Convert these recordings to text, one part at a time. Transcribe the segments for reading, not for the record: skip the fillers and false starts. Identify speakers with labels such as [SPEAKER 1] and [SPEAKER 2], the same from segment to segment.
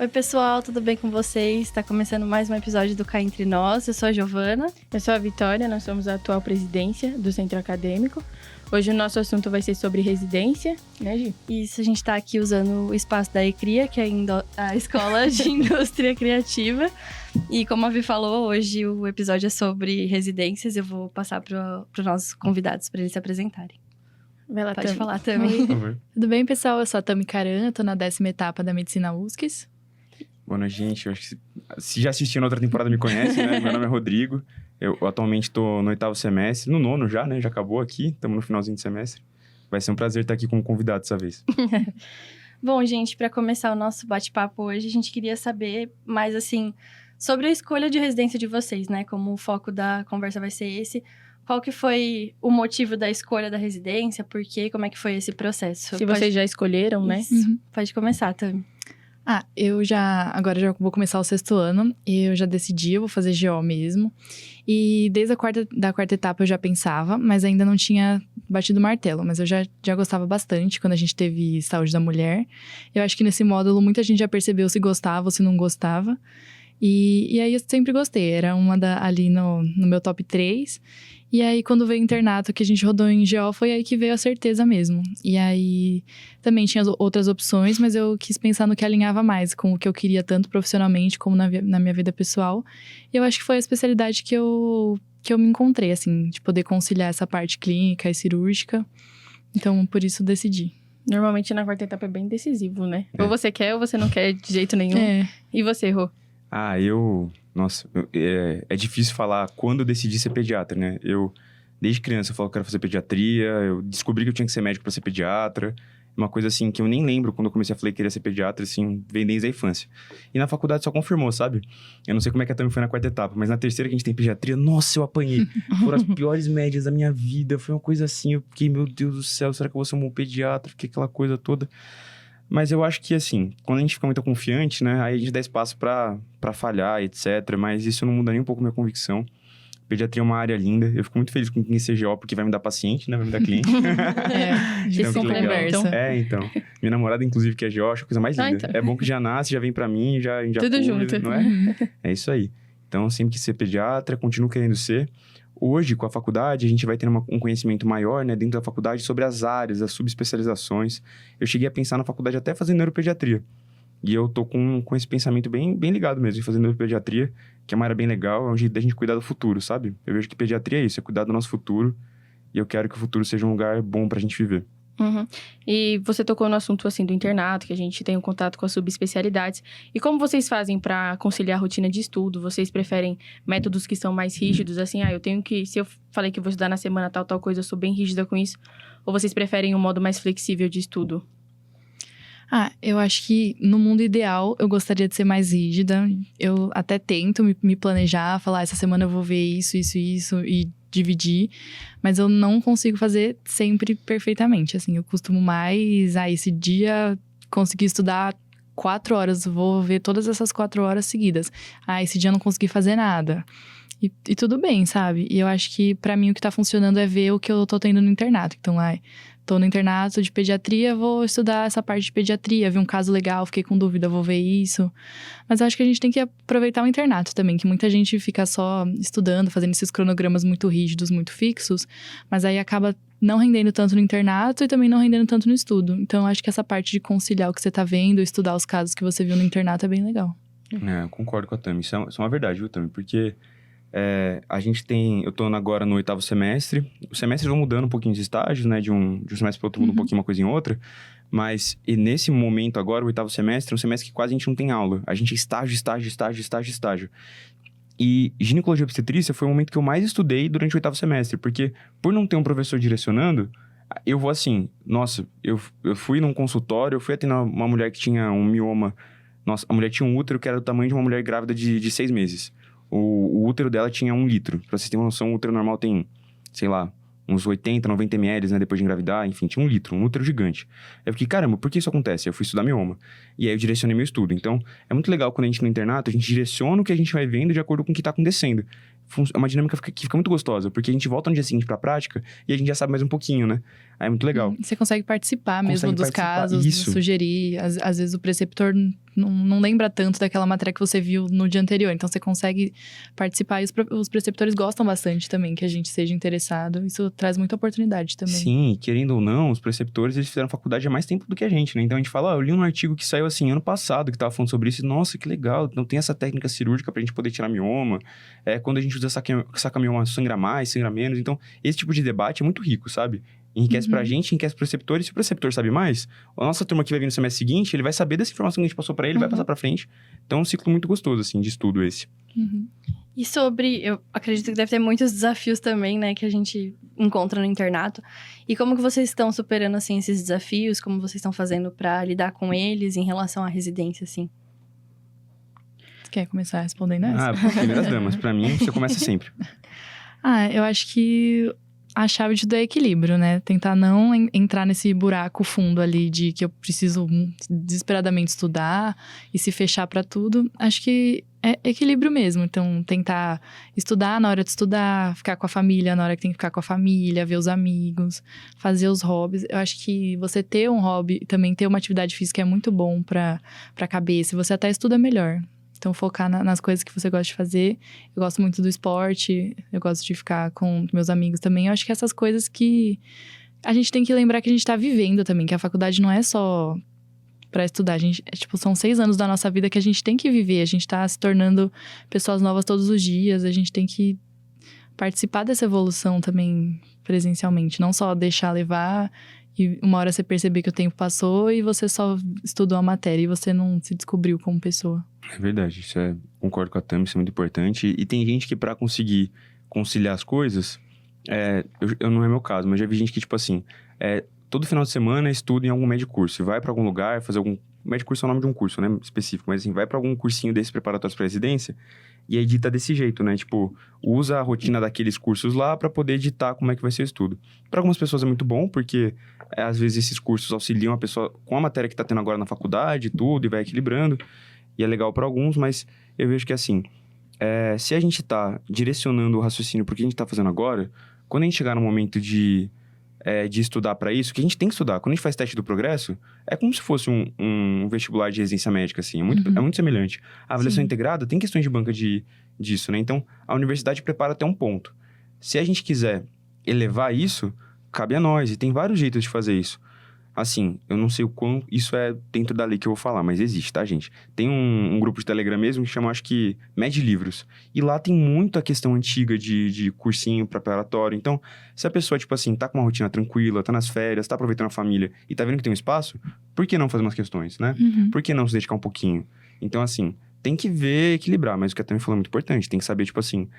[SPEAKER 1] Oi, pessoal, tudo bem com vocês? Está começando mais um episódio do Cá Entre Nós. Eu sou a Giovana.
[SPEAKER 2] Eu sou a Vitória, nós somos a atual presidência do Centro Acadêmico. Hoje o nosso assunto vai ser sobre residência, né, Gi?
[SPEAKER 1] Isso, a gente está aqui usando o espaço da ECRIA, que é a Escola de Indústria Criativa. E como a Vi falou, hoje o episódio é sobre residências. Eu vou passar para os nossos convidados para eles se apresentarem.
[SPEAKER 2] Vai lá,
[SPEAKER 1] Pode
[SPEAKER 2] Tami.
[SPEAKER 1] falar, Tami.
[SPEAKER 3] Tudo bem, pessoal? Eu sou a Tami Caran, tô na 10ª etapa da Medicina USCS.
[SPEAKER 4] Boa noite, gente. Eu acho que se já assistiu na outra temporada me conhece, né? Meu nome é Rodrigo. Eu atualmente tô no 8º semestre, no 9º já, né? Já acabou aqui, estamos no finalzinho de semestre. Vai ser um prazer estar aqui como convidado dessa vez.
[SPEAKER 1] Bom, gente, para começar o nosso bate-papo hoje, a gente queria saber mais, assim, sobre a escolha de residência de vocês, né? Como o foco da conversa vai ser esse. Qual que foi o motivo da escolha da residência? Por quê? Como é que foi esse processo?
[SPEAKER 2] Se vocês já escolheram, né?
[SPEAKER 1] Isso. Pode começar, Tami.
[SPEAKER 3] Agora já vou começar o 6º ano, e eu já decidi, eu vou fazer GO mesmo. E desde a quarta etapa eu já pensava, mas ainda não tinha batido o martelo. Mas eu já gostava bastante quando a gente teve saúde da mulher. Eu acho que nesse módulo muita gente já percebeu se gostava ou se não gostava. E aí eu sempre gostei, era uma ali no meu top 3. E aí quando veio o internato que a gente rodou em GO, foi aí que veio a certeza mesmo. E aí também tinha outras opções, mas eu quis pensar no que alinhava mais com o que eu queria tanto profissionalmente como na minha vida pessoal. E eu acho que foi a especialidade que eu me encontrei, assim, de poder conciliar essa parte clínica e cirúrgica. Então, por isso decidi.
[SPEAKER 2] Normalmente na quarta etapa é bem decisivo, né? Ou você quer ou você não quer de jeito nenhum. E você, Rô?
[SPEAKER 4] Nossa, é difícil falar quando eu decidi ser pediatra, né? Desde criança, eu falo que eu quero fazer pediatria, eu descobri que eu tinha que ser médico para ser pediatra. Uma coisa assim que eu nem lembro quando eu comecei a falar que queria ser pediatra, assim, vem desde a infância. E na faculdade só confirmou, sabe? Eu não sei como é que a Tami foi na quarta etapa, mas na terceira que a gente tem pediatria, nossa, eu apanhei. Foram as piores médias da minha vida, foi uma coisa assim, eu fiquei, meu Deus do céu, será que eu vou ser um bom pediatra? Fiquei aquela coisa toda. Mas eu acho que, assim, quando a gente fica muito confiante, né? Aí a gente dá espaço pra falhar, etc. Mas isso não muda nem um pouco a minha convicção. Pediatria é uma área linda. Eu fico muito feliz com quem seja GO, porque vai me dar paciente, né? Vai me dar cliente.
[SPEAKER 3] Isso conversa.
[SPEAKER 4] Então. Minha namorada, inclusive, que é GO, acho a coisa mais linda.
[SPEAKER 2] Então.
[SPEAKER 4] É bom que já nasce, já vem pra mim, já
[SPEAKER 2] tudo
[SPEAKER 4] cuida,
[SPEAKER 2] junto.
[SPEAKER 4] não é? É isso aí. Então, sempre quis ser pediatra, continuo querendo ser. Hoje, com a faculdade, a gente vai ter um conhecimento maior, né, dentro da faculdade sobre as áreas, as subespecializações. Eu cheguei a pensar na faculdade até fazer neuropediatria. E eu tô com esse pensamento bem ligado mesmo, em fazer neuropediatria, que é uma área bem legal, é um jeito da gente cuidar do futuro, sabe? Eu vejo que pediatria é isso, é cuidar do nosso futuro. E eu quero que o futuro seja um lugar bom pra gente viver.
[SPEAKER 2] Uhum. E você tocou no assunto, assim, do internato, que a gente tem um contato com as subespecialidades. E como vocês fazem para conciliar a rotina de estudo? Vocês preferem métodos que são mais rígidos? Assim, eu tenho que... Se eu falei que vou estudar na semana tal coisa, eu sou bem rígida com isso. Ou vocês preferem um modo mais flexível de estudo?
[SPEAKER 3] Eu acho que no mundo ideal eu gostaria de ser mais rígida. Eu até tento me planejar, falar, essa semana eu vou ver isso e dividir, mas eu não consigo fazer sempre perfeitamente, assim, eu costumo mais, esse dia consegui estudar 4 horas, vou ver todas essas 4 horas seguidas, esse dia eu não consegui fazer nada, e tudo bem, sabe, e eu acho que pra mim o que tá funcionando é ver o que eu tô tendo no internato, então, tô no internato de pediatria, vou estudar essa parte de pediatria, vi um caso legal, fiquei com dúvida, vou ver isso. Mas eu acho que a gente tem que aproveitar o internato também, que muita gente fica só estudando, fazendo esses cronogramas muito rígidos, muito fixos, mas aí acaba não rendendo tanto no internato e também não rendendo tanto no estudo. Então eu acho que essa parte de conciliar o que você tá vendo, estudar os casos que você viu no internato é bem legal.
[SPEAKER 4] Eu concordo com a Tami, isso é uma verdade, viu, Tami? Porque... eu tô agora no 8º semestre. Os semestres vão mudando um pouquinho de estágios, né? De um semestre para outro muda um pouquinho uma coisa em outra. Mas e nesse momento agora, o 8º semestre, é um semestre que quase a gente não tem aula. A gente é estágio. E ginecologia e obstetrícia foi o momento que eu mais estudei durante o 8º semestre. Porque por não ter um professor direcionando, eu vou assim... Nossa, eu fui num consultório, eu fui atender uma mulher que tinha um mioma. Nossa, a mulher tinha um útero que era do tamanho de uma mulher grávida de 6 meses. O útero dela tinha 1 litro. Pra vocês terem uma noção, o útero normal tem, sei lá, uns 80, 90 ml, né? Depois de engravidar, enfim, tinha 1 litro, um útero gigante. Eu fiquei, caramba, por que isso acontece? Eu fui estudar mioma. E aí eu direcionei meu estudo. Então, é muito legal quando a gente no internato, a gente direciona o que a gente vai vendo de acordo com o que tá acontecendo. é uma dinâmica que fica muito gostosa, porque a gente volta no dia seguinte pra prática e a gente já sabe mais um pouquinho, né? Aí é muito legal.
[SPEAKER 3] Você consegue participar mesmo
[SPEAKER 4] Consegue
[SPEAKER 3] dos
[SPEAKER 4] participar,
[SPEAKER 3] casos,
[SPEAKER 4] isso.
[SPEAKER 3] sugerir. Às vezes o preceptor não lembra tanto daquela matéria que você viu no dia anterior. Então, você consegue participar. E os preceptores gostam bastante também que a gente seja interessado. Isso traz muita oportunidade também.
[SPEAKER 4] Sim, querendo ou não, os preceptores, eles fizeram faculdade há mais tempo do que a gente, né? Então, a gente fala, eu li um artigo que saiu, assim, ano passado, que tava falando sobre isso. E, nossa, que legal. Então, tem essa técnica cirúrgica pra gente poder tirar mioma. Quando a gente usa saca mioma, sangra mais, sangra menos. Então, esse tipo de debate é muito rico, sabe? Enriquece pra gente, enriquece pro preceptor. E se o preceptor sabe mais, a nossa turma que vai vir no semestre seguinte, ele vai saber dessa informação que a gente passou pra ele, vai passar pra frente. Então, é um ciclo muito gostoso, assim, de estudo esse.
[SPEAKER 1] E sobre, eu acredito que deve ter muitos desafios também, né, que a gente encontra no internato. E como que vocês estão superando, assim, esses desafios? Como vocês estão fazendo pra lidar com eles em relação à residência, assim?
[SPEAKER 3] Você quer começar respondendo essa?
[SPEAKER 4] Primeiras damas. Pra mim, você começa sempre.
[SPEAKER 3] Eu acho que a chave de tudo é equilíbrio, né? Tentar não entrar nesse buraco fundo ali de que eu preciso desesperadamente estudar e se fechar pra tudo. Acho que é equilíbrio mesmo. Então, tentar estudar na hora de estudar, ficar com a família na hora que tem que ficar com a família, ver os amigos, fazer os hobbies. Eu acho que você ter um hobby e também ter uma atividade física é muito bom pra cabeça. Você até estuda melhor. Então, focar nas coisas que você gosta de fazer. Eu gosto muito do esporte, eu gosto de ficar com meus amigos também. Eu acho que essas coisas que a gente tem que lembrar que a gente tá vivendo também, que a faculdade não é só pra estudar. São 6 anos da nossa vida que a gente tem que viver. A gente tá se tornando pessoas novas todos os dias. A gente tem que participar dessa evolução também presencialmente. Não só deixar levar e uma hora você perceber que o tempo passou e você só estudou a matéria e você não se descobriu como pessoa.
[SPEAKER 4] É verdade, concordo com a Tami, isso é muito importante. E tem gente que pra conseguir conciliar as coisas, eu não é meu caso, mas já vi gente que, tipo assim, todo final de semana estuda em algum médio curso, vai pra algum lugar, fazer algum... Médio curso é o nome de um curso, né, específico, mas assim, vai pra algum cursinho desses preparatórios pra residência e edita desse jeito, né, tipo, usa a rotina daqueles cursos lá pra poder editar como é que vai ser o estudo. Pra algumas pessoas é muito bom, porque às vezes esses cursos auxiliam a pessoa com a matéria que tá tendo agora na faculdade e tudo, e vai equilibrando. E é legal para alguns, mas eu vejo que assim, se a gente tá direcionando o raciocínio pro que a gente tá fazendo agora, quando a gente chegar no momento de estudar para isso, que a gente tem que estudar. Quando a gente faz teste do progresso, é como se fosse um vestibular de residência médica, assim. É muito semelhante. A avaliação integrada tem questões de banca disso, né? Então, a universidade prepara até um ponto. Se a gente quiser elevar isso, cabe a nós. E tem vários jeitos de fazer isso. Assim, eu não sei o quão isso é dentro da lei que eu vou falar, mas existe, tá, gente? Tem um grupo de Telegram mesmo que chama, acho que, Med Livros. E lá tem muita questão antiga de cursinho preparatório. Então, se a pessoa, tipo assim, tá com uma rotina tranquila, tá nas férias, tá aproveitando a família e tá vendo que tem um espaço, por que não fazer umas questões, né? Por que não se dedicar um pouquinho? Então, assim, tem que ver, equilibrar. Mas o que a Tami falou é muito importante. Tem que saber, tipo assim,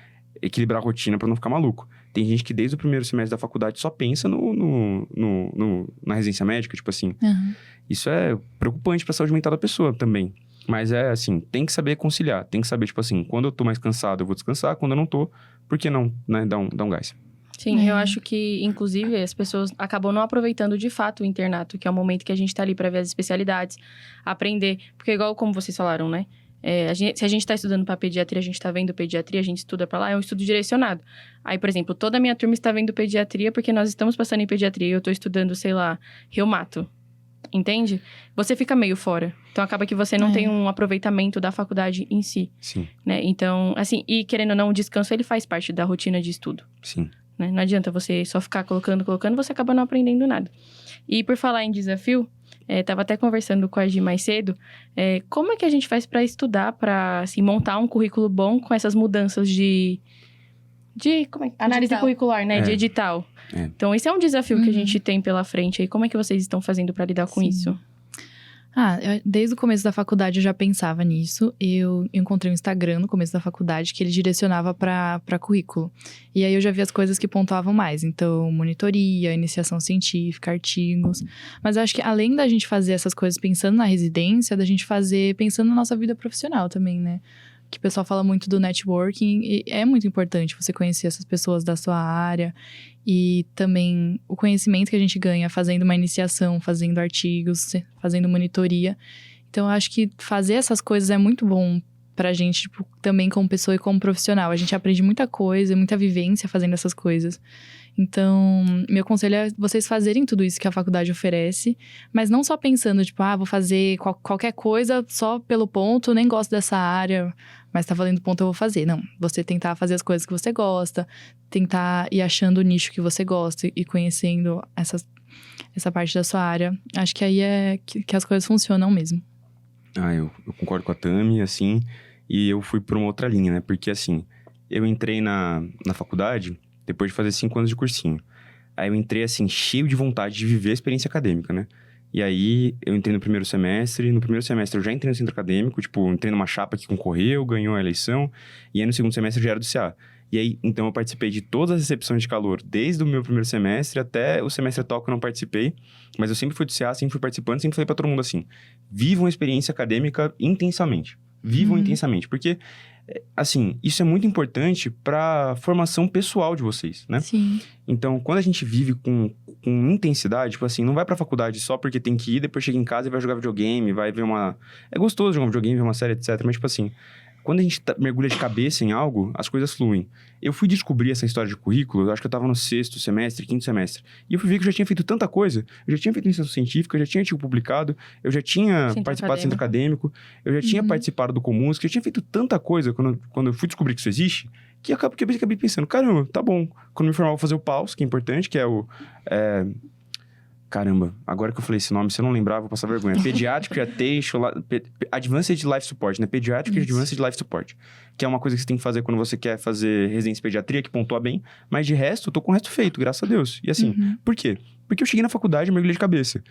[SPEAKER 4] equilibrar a rotina pra não ficar maluco. Tem gente que desde o primeiro semestre da faculdade só pensa na residência médica, tipo assim. Isso é preocupante pra saúde mental da pessoa também. Mas assim, tem que saber conciliar. Tem que saber, tipo assim, quando eu tô mais cansado, eu vou descansar. Quando eu não tô, por que não, né, dar um gás?
[SPEAKER 2] Sim, eu acho que, inclusive, as pessoas acabam não aproveitando de fato o internato, que é o momento que a gente tá ali pra ver as especialidades, aprender. Porque igual como vocês falaram, né? Se a gente tá estudando pra pediatria, a gente tá vendo pediatria, a gente estuda pra lá, é um estudo direcionado. Aí, por exemplo, toda a minha turma está vendo pediatria porque nós estamos passando em pediatria e eu tô estudando, sei lá, reumato. Entende? Você fica meio fora. Então, acaba que você não tem um aproveitamento da faculdade em si.
[SPEAKER 4] Sim.
[SPEAKER 2] Né? Então, assim, e querendo ou não, o descanso, ele faz parte da rotina de estudo.
[SPEAKER 4] Sim.
[SPEAKER 2] Né? Não adianta você só ficar colocando, você acaba não aprendendo nada. E por falar em desafio, tava até conversando com a Gi mais cedo, como é que a gente faz para estudar, para assim, montar um currículo bom com essas mudanças de análise
[SPEAKER 1] Edital.
[SPEAKER 2] curricular, né? De edital. Então, esse é um desafio que a gente tem pela frente aí. Como é que vocês estão fazendo para lidar com isso?
[SPEAKER 3] Desde o começo da faculdade eu já pensava nisso. Eu encontrei um Instagram no começo da faculdade que ele direcionava para currículo. E aí eu já vi as coisas que pontuavam mais. Então, monitoria, iniciação científica, artigos. Mas eu acho que além da gente fazer essas coisas pensando na residência, da gente fazer pensando na nossa vida profissional também, né? Que o pessoal fala muito do networking, e é muito importante você conhecer essas pessoas da sua área. E também o conhecimento que a gente ganha fazendo uma iniciação, fazendo artigos, fazendo monitoria. Então, eu acho que fazer essas coisas é muito bom pra gente, tipo, também como pessoa e como profissional. A gente aprende muita coisa, muita vivência fazendo essas coisas. Então, meu conselho é vocês fazerem tudo isso que a faculdade oferece, mas não só pensando, tipo, vou fazer qualquer coisa só pelo ponto, nem gosto dessa área, mas tá valendo ponto, eu vou fazer. Não, você tentar fazer as coisas que você gosta, tentar ir achando o nicho que você gosta e conhecendo essa parte da sua área. Acho que aí é que as coisas funcionam mesmo.
[SPEAKER 4] Eu concordo com a Tami, assim, e eu fui por uma outra linha, né? Porque, assim, eu entrei na faculdade depois de fazer 5 anos de cursinho. Aí eu entrei, assim, cheio de vontade de viver a experiência acadêmica, né? E aí, eu entrei no primeiro semestre. No primeiro semestre, eu já entrei no centro acadêmico. Tipo, entrei numa chapa que concorreu, ganhou a eleição. E aí, no segundo semestre, eu já era do CA. E aí, então, eu participei de todas as recepções de calor. Desde o meu primeiro semestre até o semestre atual que eu não participei. Mas eu sempre fui do CA, sempre fui participando. Sempre falei pra todo mundo assim, vivam a experiência acadêmica intensamente. Vivam intensamente. Porque, assim, isso é muito importante pra formação pessoal de vocês, né?
[SPEAKER 3] Sim.
[SPEAKER 4] Então, quando a gente vive com intensidade, tipo assim, não vai pra faculdade só porque tem que ir, depois chega em casa e vai jogar videogame, vai ver uma... É gostoso jogar um videogame, ver uma série, etc. Mas, tipo assim, quando a gente mergulha de cabeça em algo, as coisas fluem. Eu fui descobrir essa história de currículo, eu acho que eu tava no 6º semestre, 5º semestre. E eu fui ver que eu já tinha feito tanta coisa. Eu já tinha feito iniciação científica, eu já tinha artigo publicado, eu já tinha participado do centro acadêmico, eu já tinha participado do Comuns, que eu tinha feito tanta coisa quando eu fui descobrir que isso existe, que eu acabei pensando, caramba, tá bom. Quando me formar, eu vou fazer o PAUS, que é importante, que é o... Caramba, agora que eu falei esse nome, se eu não lembrar, vou passar vergonha. Pediatric Advanced Life Support, né? Pediatric Advanced Life Support. Que é uma coisa que você tem que fazer quando você quer fazer residência em pediatria, que pontua bem. Mas de resto, eu tô com o resto feito, graças a Deus. E assim, por quê? Porque eu cheguei na faculdade e mergulhei de cabeça.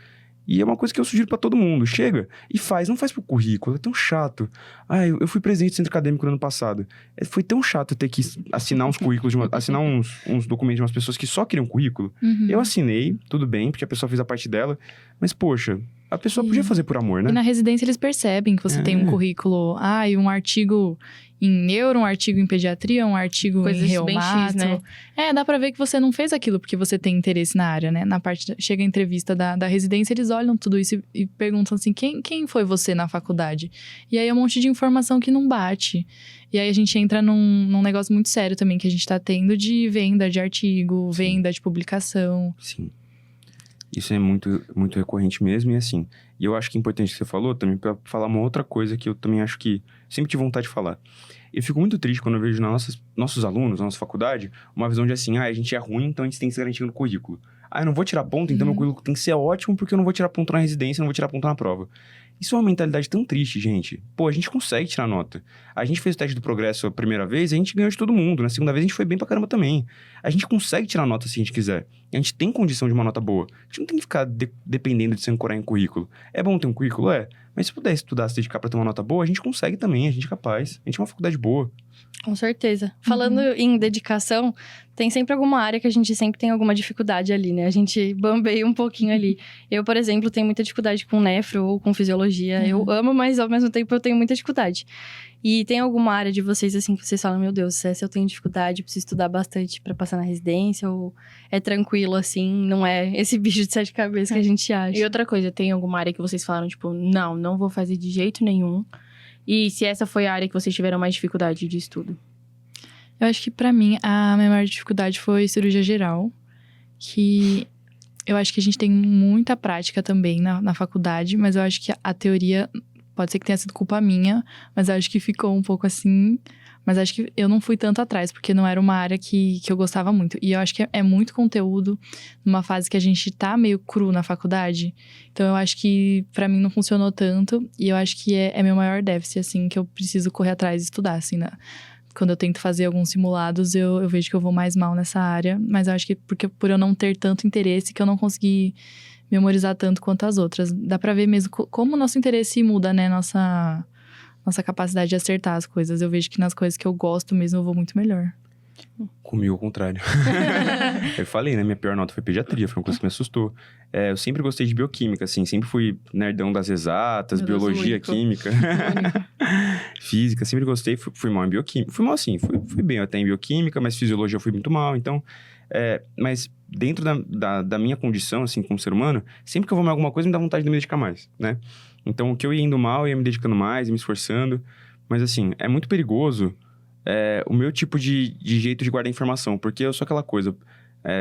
[SPEAKER 4] E é uma coisa que eu sugiro pra todo mundo. Chega e faz. Não faz pro currículo. É tão chato. Eu fui presidente do centro acadêmico no ano passado. Foi tão chato ter que assinar uns currículos, assinar uns documentos de umas pessoas que só queriam currículo. Eu assinei, tudo bem, porque a pessoa fez a parte dela. Mas, poxa, a pessoa podia fazer por amor, né?
[SPEAKER 3] E na residência eles percebem que você tem um currículo. E um artigo em neuro, um artigo em pediatria, um artigo
[SPEAKER 2] Coisas
[SPEAKER 3] em
[SPEAKER 2] bem
[SPEAKER 3] reumato.
[SPEAKER 2] X, né?
[SPEAKER 3] Dá pra ver que você não fez aquilo porque você tem interesse na área, né? Na parte, chega a entrevista da residência, eles olham tudo isso e perguntam assim, quem foi você na faculdade? E aí é um monte de informação que não bate. E aí a gente entra num negócio muito sério também que a gente tá tendo de venda de artigo, venda de publicação.
[SPEAKER 4] Sim. Isso é muito, muito recorrente mesmo, e assim... E eu acho que é importante que você falou também para falar uma outra coisa que eu também acho que sempre tive vontade de falar. Eu fico muito triste quando eu vejo nossos alunos, na nossa faculdade, uma visão de assim, a gente é ruim, então a gente tem que se garantir no currículo. Eu não vou tirar ponto, então meu currículo tem que ser ótimo porque eu não vou tirar ponto na residência, não vou tirar ponto na prova. Isso é uma mentalidade tão triste, gente. Pô, a gente consegue tirar nota. A gente fez o teste do progresso a primeira vez e a gente ganhou de todo mundo. Na segunda vez a gente foi bem pra caramba também. A gente consegue tirar nota se a gente quiser. A gente tem condição de uma nota boa. A gente não tem que ficar dependendo de se ancorar em currículo. É bom ter um currículo? É. Mas se puder estudar, se dedicar pra ter uma nota boa, a gente consegue também. A gente é capaz. A gente é uma faculdade boa.
[SPEAKER 1] Com certeza. Falando em dedicação, tem sempre alguma área que a gente sempre tem alguma dificuldade ali, né? A gente bambeia um pouquinho ali. Eu, por exemplo, tenho muita dificuldade com nefro ou com fisiologia. Eu amo, mas ao mesmo tempo eu tenho muita dificuldade. E tem alguma área de vocês, assim, que vocês falam, meu Deus, essa eu tenho dificuldade, preciso estudar bastante pra passar na residência? Ou é tranquilo, assim, não é esse bicho de 7 cabeças que a gente acha?
[SPEAKER 2] E outra coisa, tem alguma área que vocês falaram, tipo, não vou fazer de jeito nenhum? E se essa foi a área que vocês tiveram mais dificuldade de estudo?
[SPEAKER 3] Eu acho que pra mim a minha maior dificuldade foi cirurgia geral, que eu acho que a gente tem muita prática também na faculdade, mas eu acho que a teoria pode ser que tenha sido culpa minha, mas eu acho que ficou um pouco assim. Mas acho que eu não fui tanto atrás, porque não era uma área que eu gostava muito. E eu acho que é muito conteúdo numa fase que a gente tá meio cru na faculdade. Então eu acho que pra mim não funcionou tanto. E eu acho que é meu maior déficit, assim, que eu preciso correr atrás e estudar, assim, quando eu tento fazer alguns simulados, eu vejo que eu vou mais mal nessa área. Mas eu acho que por eu não ter tanto interesse, que eu não consegui memorizar tanto quanto as outras. Dá pra ver mesmo como o nosso interesse muda, né? Nossa capacidade de acertar as coisas. Eu vejo que nas coisas que eu gosto mesmo, eu vou muito melhor.
[SPEAKER 4] Comigo ao contrário. Eu falei, né? Minha pior nota foi pediatria, foi uma coisa que me assustou. Eu sempre gostei de bioquímica, assim. Sempre fui nerdão das exatas, biologia, química. Física, sempre gostei. Fui mal em bioquímica. Fui mal assim, fui bem até em bioquímica, mas fisiologia eu fui muito mal. Então, mas dentro da minha condição, assim, como ser humano, sempre que eu vou mal em alguma coisa, me dá vontade de me dedicar mais, né? Então, o que eu ia indo mal, eu ia me dedicando mais, me esforçando. Mas assim, é muito perigoso o meu tipo de jeito de guardar informação. Porque eu sou aquela coisa,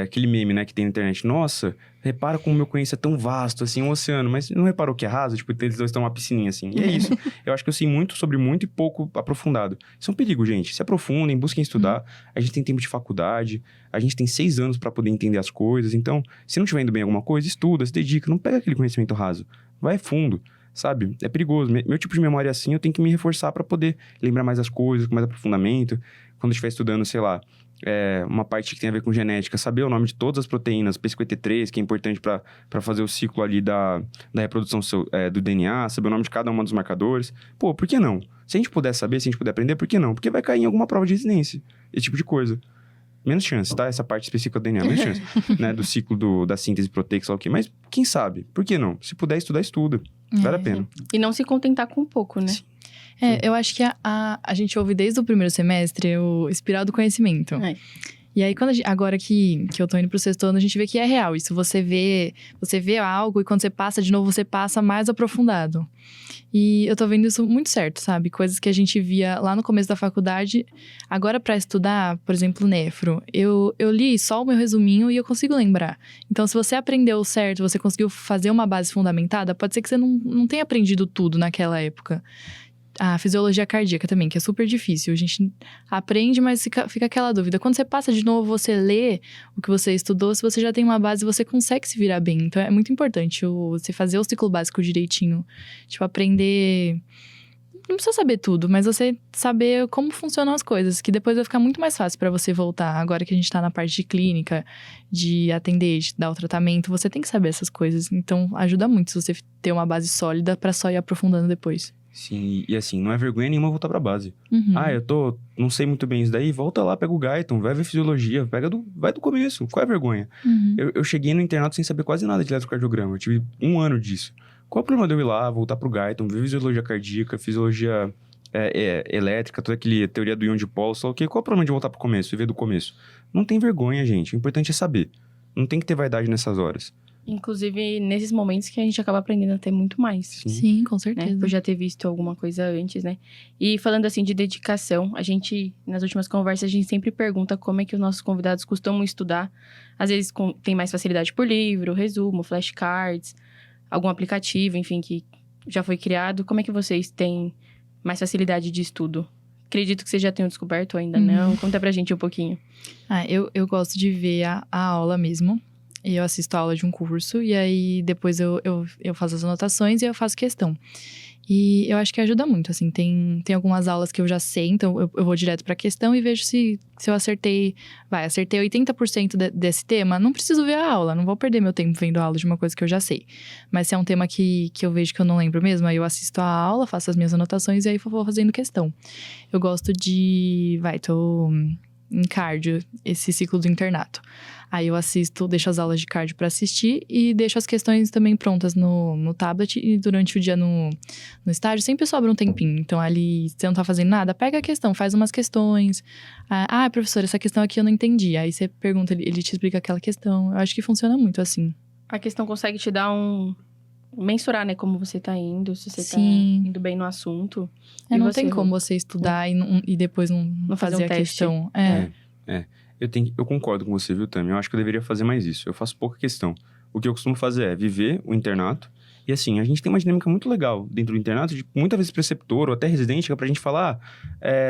[SPEAKER 4] aquele meme, né, que tem na internet. Nossa, repara como o meu conhecimento é tão vasto, assim, um oceano. Mas não reparou que é raso? Tipo, eles dois estão numa piscininha, assim. E é isso. Eu acho que eu sei muito sobre muito e pouco aprofundado. Isso é um perigo, gente. Se aprofundem, busquem estudar. A gente tem tempo de faculdade. A gente tem 6 anos para poder entender as coisas. Então, se não estiver indo bem alguma coisa, estuda, se dedica. Não pega aquele conhecimento raso. Vai fundo, sabe? É perigoso. Meu tipo de memória é assim, eu tenho que me reforçar para poder lembrar mais as coisas, com mais aprofundamento. Quando eu estiver estudando, sei lá, uma parte que tem a ver com genética, saber o nome de todas as proteínas, P53, que é importante para fazer o ciclo ali da reprodução do DNA, saber o nome de cada um dos marcadores. Pô, por que não? Se a gente puder saber, se a gente puder aprender, por que não? Porque vai cair em alguma prova de residência, esse tipo de coisa. Menos chance, tá? Essa parte específica do DNA, menos chance, né? Do ciclo da síntese proteica, sei lá o quê. Mas quem sabe? Por que não? Se puder estudar, estuda. Vale a pena.
[SPEAKER 2] E não se contentar com pouco, né?
[SPEAKER 4] Sim.
[SPEAKER 3] Eu acho que a gente ouve desde o primeiro semestre o espiral do conhecimento. E aí, agora que eu tô indo pro 6º ano, a gente vê que é real. Isso você vê algo e quando você passa de novo, você passa mais aprofundado. E eu tô vendo isso muito certo, sabe? Coisas que a gente via lá no começo da faculdade. Agora, pra estudar, por exemplo, nefro, eu li só o meu resuminho e eu consigo lembrar. Então, se você aprendeu certo, você conseguiu fazer uma base fundamentada, pode ser que você não tenha aprendido tudo naquela época. A fisiologia cardíaca também, que é super difícil. A gente aprende, mas fica aquela dúvida. Quando você passa de novo, você lê o que você estudou, se você já tem uma base, você consegue se virar bem. Então, é muito importante você fazer o ciclo básico direitinho. Tipo, aprender... Não precisa saber tudo, mas você saber como funcionam as coisas, que depois vai ficar muito mais fácil pra você voltar. Agora que a gente tá na parte de clínica, de atender, de dar o tratamento, você tem que saber essas coisas. Então, ajuda muito se você ter uma base sólida pra só ir aprofundando depois.
[SPEAKER 4] Sim, e assim, não é vergonha nenhuma voltar pra base.
[SPEAKER 3] Uhum.
[SPEAKER 4] Não sei muito bem isso daí, volta lá, pega o Guyton, vai ver fisiologia, vai do começo, qual é a vergonha?
[SPEAKER 3] Uhum.
[SPEAKER 4] Eu cheguei no internato sem saber quase nada de eletrocardiograma, eu tive 1 ano disso. Qual é o problema de eu ir lá, voltar pro Guyton, ver fisiologia cardíaca, fisiologia elétrica, toda aquela teoria do íon de polo, sei lá o quê? Qual é o problema de voltar pro começo e ver do começo? Não tem vergonha, gente, o importante é saber. Não tem que ter vaidade nessas horas.
[SPEAKER 2] Inclusive, nesses momentos que a gente acaba aprendendo a ter muito mais.
[SPEAKER 3] Sim, com certeza.
[SPEAKER 2] Né? Por já ter visto alguma coisa antes, né? E falando assim de dedicação, a gente, nas últimas conversas, a gente sempre pergunta como é que os nossos convidados costumam estudar. Às vezes tem mais facilidade por livro, resumo, flashcards, algum aplicativo, enfim, que já foi criado. Como é que vocês têm mais facilidade de estudo? Acredito que vocês já tenham descoberto, ainda não. Conta pra gente um pouquinho.
[SPEAKER 3] Eu gosto de ver a aula mesmo. E eu assisto a aula de um curso, e aí depois eu faço as anotações e eu faço questão. E eu acho que ajuda muito, assim, tem algumas aulas que eu já sei, então eu vou direto pra questão e vejo se eu acertei 80% desse tema, não preciso ver a aula, não vou perder meu tempo vendo a aula de uma coisa que eu já sei. Mas se é um tema que eu vejo que eu não lembro mesmo, aí eu assisto a aula, faço as minhas anotações e aí vou fazendo questão. Eu gosto tô em cardio, esse ciclo do internato. Aí eu deixo as aulas de cardio pra assistir e deixo as questões também prontas no tablet. E durante o dia no estágio sempre sobra um tempinho. Então ali, você não tá fazendo nada, pega a questão, faz umas questões. Professor, essa questão aqui eu não entendi. Aí você pergunta, ele te explica aquela questão. Eu acho que funciona muito assim.
[SPEAKER 2] A questão consegue te dar mensurar, né, como você tá indo, se você
[SPEAKER 3] Sim.
[SPEAKER 2] tá indo bem no assunto.
[SPEAKER 3] Não tem como você estudar e depois não fazer a questão.
[SPEAKER 4] Eu concordo com você, viu, Tami? Eu acho que eu deveria fazer mais isso. Eu faço pouca questão. O que eu costumo fazer é viver o internato. E assim, a gente tem uma dinâmica muito legal dentro do internato, de muitas vezes preceptor ou até residente, chega pra gente falar,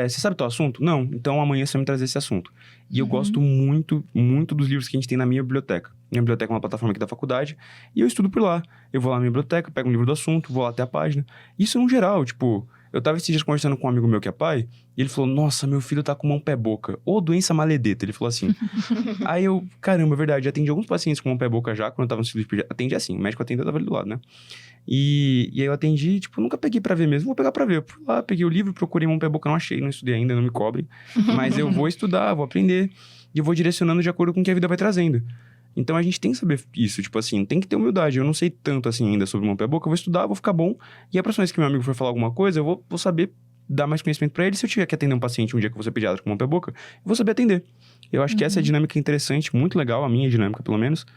[SPEAKER 4] você sabe teu assunto? Não, então amanhã você vai me trazer esse assunto. E eu gosto muito, muito dos livros que a gente tem na minha biblioteca. Minha biblioteca é uma plataforma aqui da faculdade, e eu estudo por lá. Eu vou lá na minha biblioteca, pego um livro do assunto, vou lá até a página. Isso no geral, tipo... Eu tava esses dias conversando com um amigo meu que é pai, e ele falou, nossa, meu filho tá com mão pé-boca, ou doença maledeta, ele falou assim. Aí eu, caramba, é verdade, atendi alguns pacientes com mão pé-boca já, quando eu tava no ciclo de pediatria, atendi assim, o médico atendeu, eu tava ali do lado, né? E aí eu atendi, nunca peguei pra ver mesmo, vou pegar pra ver. Eu fui lá, peguei o livro, procurei mão pé-boca, não achei, não estudei ainda, não me cobrem, mas eu vou estudar, vou aprender, e eu vou direcionando de acordo com o que a vida vai trazendo. Então, a gente tem que saber isso, tem que ter humildade. Eu não sei tanto, ainda sobre mão pé boca. Eu vou estudar, vou ficar bom. E a próxima vez que meu amigo for falar alguma coisa, eu vou saber dar mais conhecimento pra ele. Se eu tiver que atender um paciente um dia que eu vou ser pediatra com mão pé boca, eu vou saber atender. Eu acho que essa é a dinâmica interessante, muito legal, a minha dinâmica, pelo menos.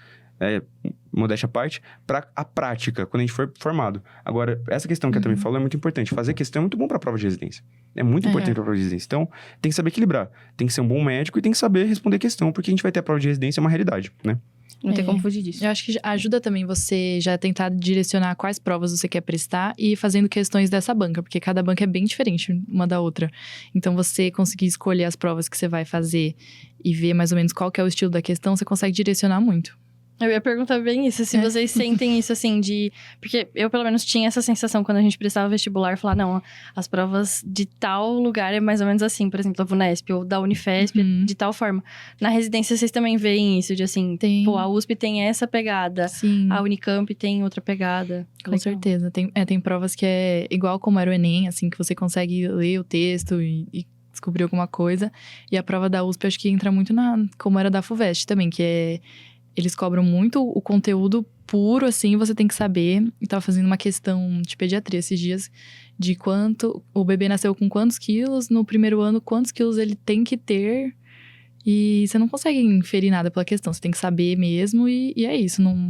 [SPEAKER 4] Modéstia à parte, pra a prática, quando a gente for formado. Agora, essa questão que a Tami falou é muito importante. Fazer questão é muito bom pra prova de residência. É muito importante para a prova de residência. Então, tem que saber equilibrar. Tem que ser um bom médico e tem que saber responder questão, porque a gente vai ter a prova de residência, é uma realidade, né?
[SPEAKER 2] Não tem como fugir disso.
[SPEAKER 3] Eu acho que ajuda também você já tentar direcionar quais provas você quer prestar e fazendo questões dessa banca, porque cada banca é bem diferente uma da outra. Então, você conseguir escolher as provas que você vai fazer e ver mais ou menos qual que é o estilo da questão, você consegue direcionar muito.
[SPEAKER 1] Eu ia perguntar bem isso, se vocês sentem isso, assim, de... Porque eu, pelo menos, tinha essa sensação quando a gente prestava vestibular, falar, não, as provas de tal lugar é mais ou menos assim, por exemplo, da VUNESP ou da Unifesp, de tal forma. Na residência, vocês também veem isso, de assim, pô, a USP tem essa pegada,
[SPEAKER 3] Sim.
[SPEAKER 1] a Unicamp tem outra pegada.
[SPEAKER 3] Com certeza. Tem provas que é igual como era o Enem, assim, que você consegue ler o texto e descobrir alguma coisa. E a prova da USP, acho que entra muito como era da FUVEST também, que é... Eles cobram muito o conteúdo puro, assim, você tem que saber. E tava fazendo uma questão de pediatria esses dias, de quanto... O bebê nasceu com quantos quilos, no primeiro ano, quantos quilos ele tem que ter. E você não consegue inferir nada pela questão, você tem que saber mesmo e é isso, não...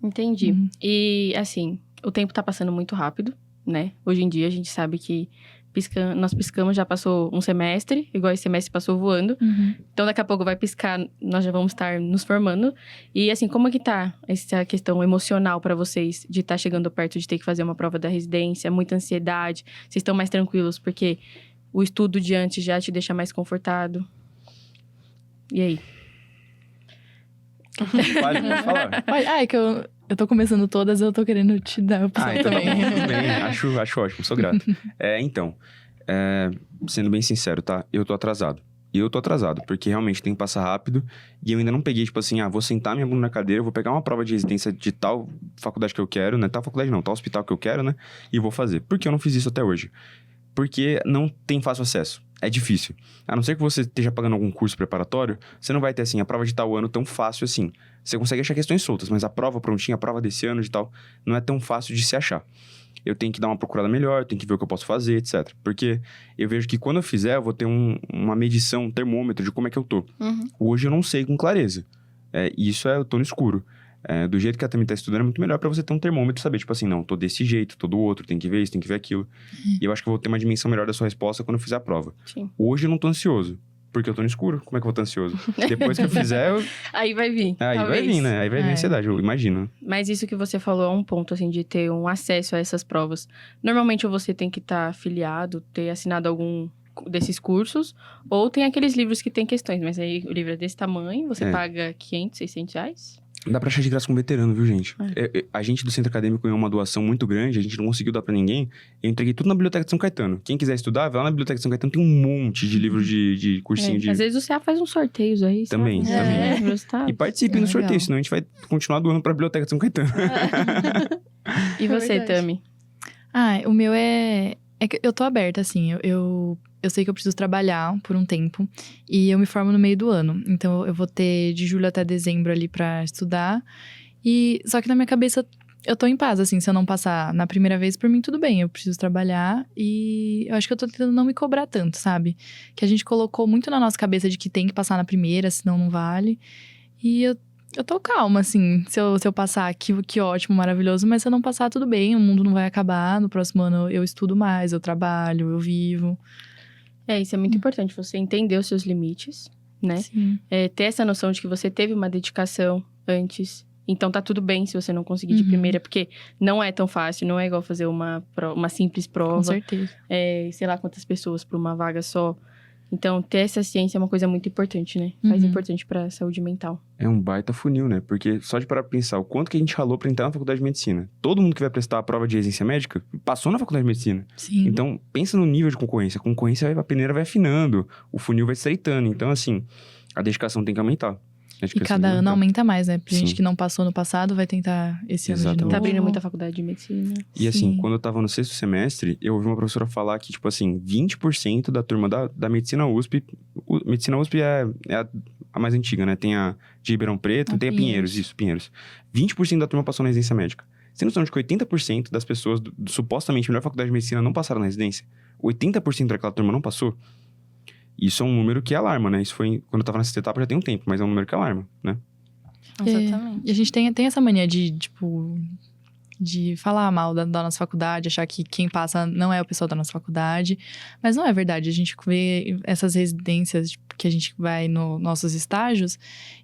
[SPEAKER 2] Entendi. E, assim, o tempo tá passando muito rápido, né? Hoje em dia, a gente sabe que nós piscamos, já passou um semestre, igual esse semestre passou voando. Então, daqui a pouco vai piscar, nós já vamos estar nos formando. E, assim, como é que tá essa questão emocional pra vocês de estar chegando perto de ter que fazer uma prova da residência? Muita ansiedade? Vocês estão mais tranquilos porque o estudo de antes já te deixa mais confortado? E aí?
[SPEAKER 4] Pode falar.
[SPEAKER 3] É que eu tô começando todas, eu tô querendo te dar a opção
[SPEAKER 4] Então
[SPEAKER 3] também.
[SPEAKER 4] tudo bem. Acho ótimo, sou grato. Sendo bem sincero, tá? Eu tô atrasado. E eu tô atrasado, porque realmente tem que passar rápido. E eu ainda não peguei, tipo assim, vou sentar minha bunda na cadeira, vou pegar uma prova de residência de tal faculdade que eu quero, né? Tal faculdade não, tal hospital que eu quero, né? E vou fazer. Por que eu não fiz isso até hoje? Porque não tem fácil acesso. É difícil. A não ser que você esteja pagando algum curso preparatório, você não vai ter, assim, a prova de tal ano tão fácil assim. Você consegue achar questões soltas, mas a prova prontinha, a prova desse ano de tal, não é tão fácil de se achar. Eu tenho que dar uma procurada melhor, eu tenho que ver o que eu posso fazer, etc. Porque eu vejo que quando eu fizer, eu vou ter uma medição, um termômetro de como é que eu tô. Hoje eu não sei com clareza. Isso eu tô no escuro. Do jeito que a Tami tá estudando, é muito melhor pra você ter um termômetro e saber, tipo assim, não, tô desse jeito, tô do outro, tem que ver isso, tem que ver aquilo. E eu acho que eu vou ter uma dimensão melhor da sua resposta quando eu fizer a prova.
[SPEAKER 2] Sim.
[SPEAKER 4] Hoje eu não tô ansioso, porque eu tô no escuro. Como é que eu vou estar ansioso? Depois que eu fizer,
[SPEAKER 2] Aí vai vir.
[SPEAKER 4] Aí vai vir, né? Aí vai vir a ansiedade, eu imagino.
[SPEAKER 2] Mas isso que você falou é um ponto, assim, de ter um acesso a essas provas. Normalmente, você tem que estar afiliado, ter assinado algum desses cursos, ou tem aqueles livros que tem questões, mas aí o livro é desse tamanho, você paga 500, 600 reais.
[SPEAKER 4] Dá pra achar de graça com veterano, viu, gente? A gente do centro acadêmico ganhou uma doação muito grande, a gente não conseguiu dar pra ninguém. Eu entreguei tudo na Biblioteca de São Caetano. Quem quiser estudar, vai lá na Biblioteca de São Caetano, tem um monte de livros de cursinho de...
[SPEAKER 2] Às vezes o CA faz uns sorteios aí,
[SPEAKER 4] Também,
[SPEAKER 2] sabe?
[SPEAKER 4] também.
[SPEAKER 2] Tá?
[SPEAKER 4] E participem do sorteio, senão a gente vai continuar doando pra Biblioteca de São Caetano.
[SPEAKER 2] E você,
[SPEAKER 1] verdade.
[SPEAKER 2] Tami?
[SPEAKER 3] O meu é que eu tô aberta, assim. Eu sei que eu preciso trabalhar por um tempo. E eu me formo no meio do ano. Então, eu vou ter de julho até dezembro ali pra estudar. Só que na minha cabeça, eu tô em paz, assim. Se eu não passar na primeira vez, por mim, tudo bem. Eu preciso trabalhar. E eu acho que eu tô tentando não me cobrar tanto, sabe? Que a gente colocou muito na nossa cabeça de que tem que passar na primeira, senão não vale. E eu tô calma, assim. Se eu passar, que ótimo, maravilhoso. Mas se eu não passar, tudo bem. O mundo não vai acabar. No próximo ano eu estudo mais, eu trabalho, eu vivo.
[SPEAKER 2] Isso é muito importante, você entender os seus limites, né?
[SPEAKER 3] Sim.
[SPEAKER 2] Ter essa noção de que você teve uma dedicação antes. Então, tá tudo bem se você não conseguir de primeira, porque não é tão fácil. Não é igual fazer uma simples prova.
[SPEAKER 3] Com certeza.
[SPEAKER 2] Sei lá quantas pessoas por uma vaga só. Então, ter essa ciência é uma coisa muito importante, né? Mais importante pra saúde mental.
[SPEAKER 4] É um baita funil, né? Porque só de parar pra pensar o quanto que a gente ralou pra entrar na faculdade de medicina. Todo mundo que vai prestar a prova de residência médica passou na faculdade de medicina.
[SPEAKER 3] Sim.
[SPEAKER 4] Então, pensa no nível de concorrência. A concorrência, a peneira vai afinando, o funil vai estreitando. Então, assim, a dedicação tem que aumentar.
[SPEAKER 3] E cada ano aumenta mais, né? Pra gente
[SPEAKER 4] Sim.
[SPEAKER 3] que não passou no passado, vai tentar esse ano de
[SPEAKER 4] Exatamente.
[SPEAKER 3] novo.
[SPEAKER 2] Tá abrindo muita faculdade de medicina.
[SPEAKER 4] E assim,
[SPEAKER 3] Sim.
[SPEAKER 4] quando eu tava no 6º semestre, eu ouvi uma professora falar que, tipo assim, 20% da turma da Medicina USP... Medicina USP é a mais antiga, né? Tem a de Ribeirão Preto, tem a Pinheiros. Pinheiros. 20% da turma passou na residência médica. Você tem noção de que 80% das pessoas do supostamente melhor faculdade de medicina não passaram na residência? 80% daquela turma não passou? Isso é um número que alarma, né? Isso foi quando eu tava nessa etapa já tem um tempo, mas é um número que alarma, né?
[SPEAKER 1] Exatamente.
[SPEAKER 3] E a gente tem essa mania de de falar mal da nossa faculdade, achar que quem passa não é o pessoal da nossa faculdade. Mas não é verdade. A gente vê essas residências que a gente vai nos nossos estágios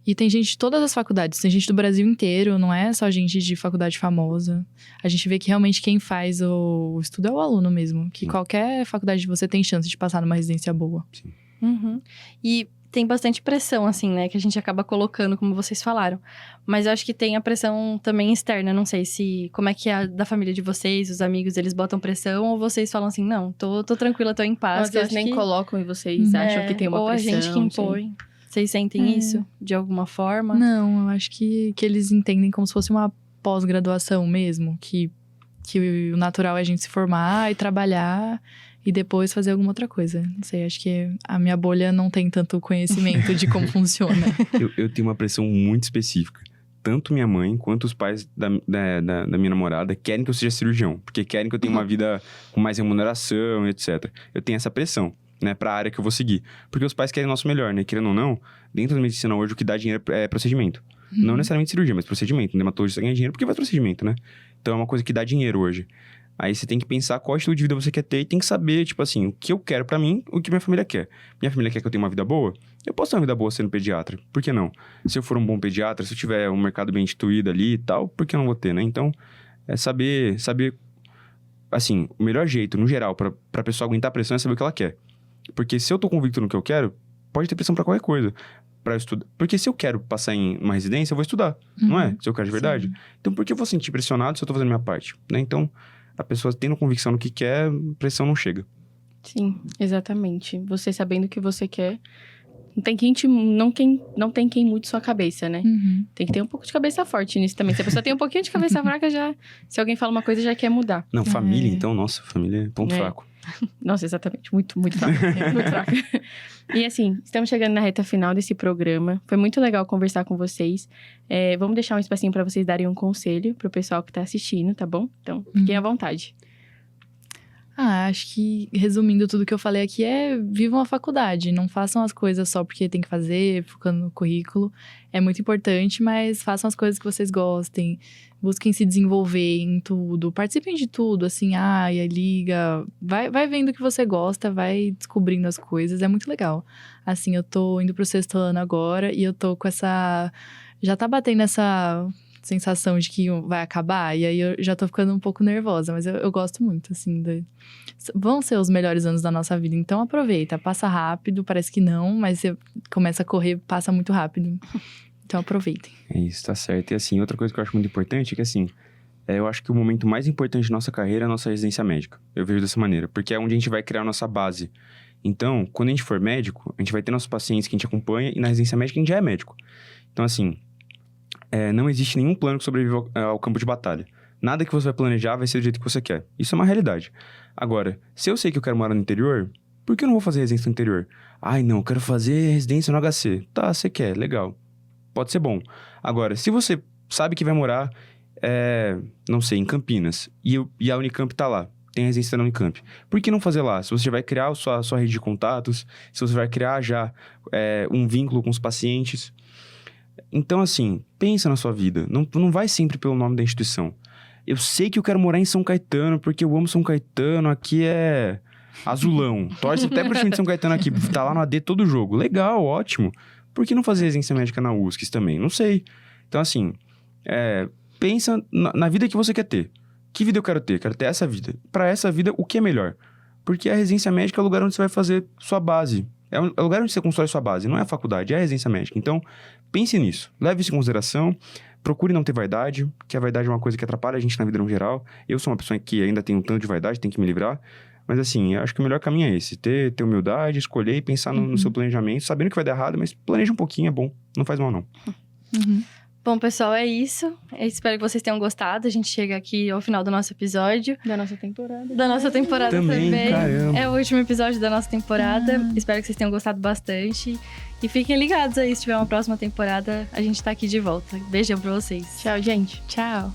[SPEAKER 3] e tem gente de todas as faculdades. Tem gente do Brasil inteiro, não é só gente de faculdade famosa. A gente vê que realmente quem faz o estudo é o aluno mesmo. Que qualquer faculdade você tem chance de passar numa residência boa.
[SPEAKER 4] Sim.
[SPEAKER 1] Uhum. E tem bastante pressão, assim, né? Que a gente acaba colocando, como vocês falaram. Mas eu acho que tem a pressão também externa. Não sei se... Como é que é a da família de vocês, os amigos, eles botam pressão? Ou vocês falam assim, não, tô tranquila, tô em paz.
[SPEAKER 2] Às vezes nem colocam e vocês acham que tem uma
[SPEAKER 1] ou
[SPEAKER 2] pressão.
[SPEAKER 1] Ou a gente que impõe. Vocês sentem isso de alguma forma?
[SPEAKER 3] Não, eu acho que eles entendem como se fosse uma pós-graduação mesmo. Que o natural é a gente se formar e trabalhar... E depois fazer alguma outra coisa. Não sei, acho que a minha bolha não tem tanto conhecimento de como funciona.
[SPEAKER 4] Eu tenho uma pressão muito específica. Tanto minha mãe quanto os pais da minha namorada querem que eu seja cirurgião. Porque querem que eu tenha uma vida com mais remuneração, etc. Eu tenho essa pressão, né? Pra área que eu vou seguir. Porque os pais querem o nosso melhor, né? Querendo ou não, dentro da medicina hoje o que dá dinheiro é procedimento. Não necessariamente cirurgia, mas procedimento. Um dermatologista ganha dinheiro porque faz procedimento, né? Então é uma coisa que dá dinheiro hoje. Aí você tem que pensar qual estilo de vida você quer ter e tem que saber, tipo assim, o que eu quero pra mim, o que minha família quer. Minha família quer que eu tenha uma vida boa? Eu posso ter uma vida boa sendo pediatra. Por que não? Se eu for um bom pediatra, se eu tiver um mercado bem instituído ali e tal, por que eu não vou ter, né? Então, é saber, assim, o melhor jeito, no geral, pra pessoa aguentar a pressão é saber o que ela quer. Porque se eu tô convicto no que eu quero, pode ter pressão pra qualquer coisa. Pra estudar. Porque se eu quero passar em uma residência, eu vou estudar, não é? Se eu quero de verdade.
[SPEAKER 3] Sim.
[SPEAKER 4] Então, por que eu vou sentir pressionado se eu tô fazendo a minha parte, né? Então... A pessoa tendo convicção no que quer, pressão não chega.
[SPEAKER 2] Sim, exatamente. Você sabendo o que você quer, não tem quem mude sua cabeça, né? Tem que ter um pouco de cabeça forte nisso também. Se a pessoa tem um pouquinho de cabeça fraca, já... Se alguém fala uma coisa, já quer mudar.
[SPEAKER 4] Não, família, então, nossa, família é ponto fraco.
[SPEAKER 2] Nossa, exatamente. Muito, muito fraco. Muito fraco. E assim, estamos chegando na reta final desse programa. Foi muito legal conversar com vocês. Vamos deixar um espacinho para vocês darem um conselho pro pessoal que tá assistindo, tá bom? Então, fiquem à vontade.
[SPEAKER 3] Acho que, resumindo tudo que eu falei aqui, vivam a faculdade. Não façam as coisas só porque tem que fazer, focando no currículo. É muito importante, mas façam as coisas que vocês gostem. Busquem se desenvolver em tudo. Participem de tudo, assim, liga. Vai vendo o que você gosta, vai descobrindo as coisas. É muito legal. Assim, eu tô indo pro 6º ano agora e eu tô com essa... Já tá batendo essa... sensação de que vai acabar, e aí eu já tô ficando um pouco nervosa, mas eu gosto muito, assim, vão ser os melhores anos da nossa vida, então aproveita, passa rápido, parece que não, mas você começa a correr, passa muito rápido, então aproveitem.
[SPEAKER 4] É isso, tá certo. E assim, outra coisa que eu acho muito importante é que assim, eu acho que o momento mais importante da nossa carreira é a nossa residência médica, eu vejo dessa maneira, porque é onde a gente vai criar a nossa base. Então, quando a gente for médico, a gente vai ter nossos pacientes que a gente acompanha, e na residência médica a gente já é médico. Então assim, não existe nenhum plano que sobreviva ao campo de batalha. Nada que você vai planejar vai ser do jeito que você quer. Isso é uma realidade. Agora, se eu sei que eu quero morar no interior, por que eu não vou fazer residência no interior? Ai, não, eu quero fazer residência no HC. Tá, você quer, legal. Pode ser bom. Agora, se você sabe que vai morar, não sei, em Campinas, e a Unicamp tá lá, tem residência na Unicamp, por que não fazer lá? Se você vai criar a sua rede de contatos, se você vai criar já um vínculo com os pacientes... Então, assim, pensa na sua vida. Não vai sempre pelo nome da instituição. Eu sei que eu quero morar em São Caetano, porque eu amo São Caetano, aqui é azulão. Torce até pro time de São Caetano aqui, tá lá no AD todo jogo. Legal, ótimo. Por que não fazer residência médica na USC também? Não sei. Então, assim, pensa na vida que você quer ter. Que vida eu quero ter? Quero ter essa vida. Pra essa vida, o que é melhor? Porque a residência médica é o lugar onde você vai fazer sua base. É o lugar onde você constrói sua base, não é a faculdade, é a residência médica. Então, pense nisso, leve isso em consideração, procure não ter vaidade, que a vaidade é uma coisa que atrapalha a gente na vida no geral. Eu sou uma pessoa que ainda tem um tanto de vaidade, tem que me livrar. Mas assim, eu acho que o melhor caminho é esse, ter humildade, escolher e pensar no seu planejamento, sabendo que vai dar errado, mas planeja um pouquinho, é bom, não faz mal não.
[SPEAKER 1] Bom, pessoal, é isso. Eu espero que vocês tenham gostado. A gente chega aqui ao final do nosso episódio.
[SPEAKER 2] Da nossa temporada.
[SPEAKER 1] Da nossa temporada também.
[SPEAKER 4] Caramba.
[SPEAKER 1] É o último episódio da nossa temporada. Espero que vocês tenham gostado bastante. E fiquem ligados aí, se tiver uma próxima temporada, a gente tá aqui de volta. Beijão pra vocês.
[SPEAKER 2] Tchau, gente.
[SPEAKER 1] Tchau.